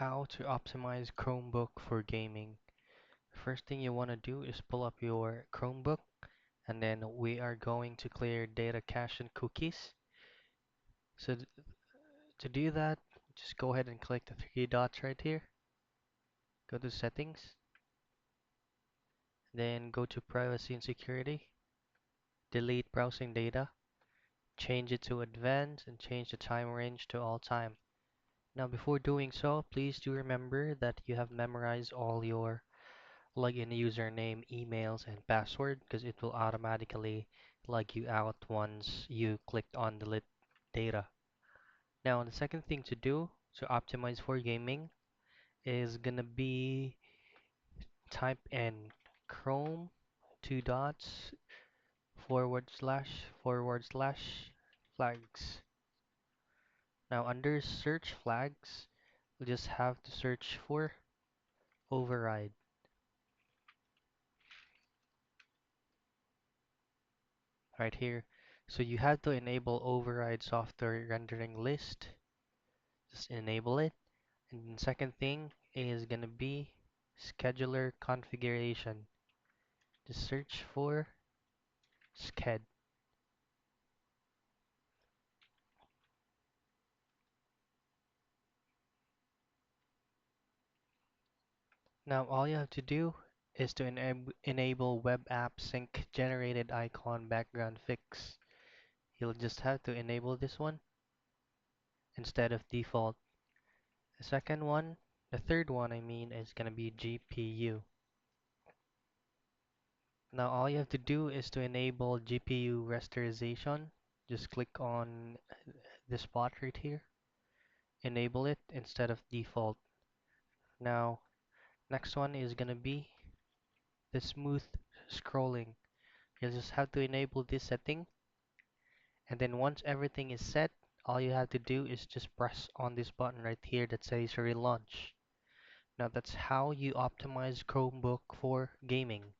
How to optimize Chromebook for gaming. First thing you want to do is pull up your Chromebook, and then we are going to clear data cache and cookies. So to do that, just go ahead and click the three dots right here. Go to settings, then go to privacy and security, delete browsing data, change it to advanced, and change the time range to all time. Now before doing so, please do remember that you have memorized all your login username, emails, and password because it will automatically log you out once you clicked on delete data. Now, the second thing to do to optimize for gaming is gonna be type in Chrome two dots // flags. Now, under search flags, we just have to search for override right here. So you have to enable override software rendering list. Just enable it. And the second thing is gonna be scheduler configuration. Just search for sched. Now all you have to do is to enable web app sync generated icon background fix. You'll just have to enable this one instead of default. The second one, the third one I mean is gonna be GPU. Now all you have to do is to enable GPU rasterization. Just click on this spot right here. Enable it instead of default. Now, next one is gonna be the smooth scrolling. You'll just have to enable this setting, and then once everything is set, all you have to do is just press on this button right here that says relaunch. Now that's how you optimize Chromebook for gaming.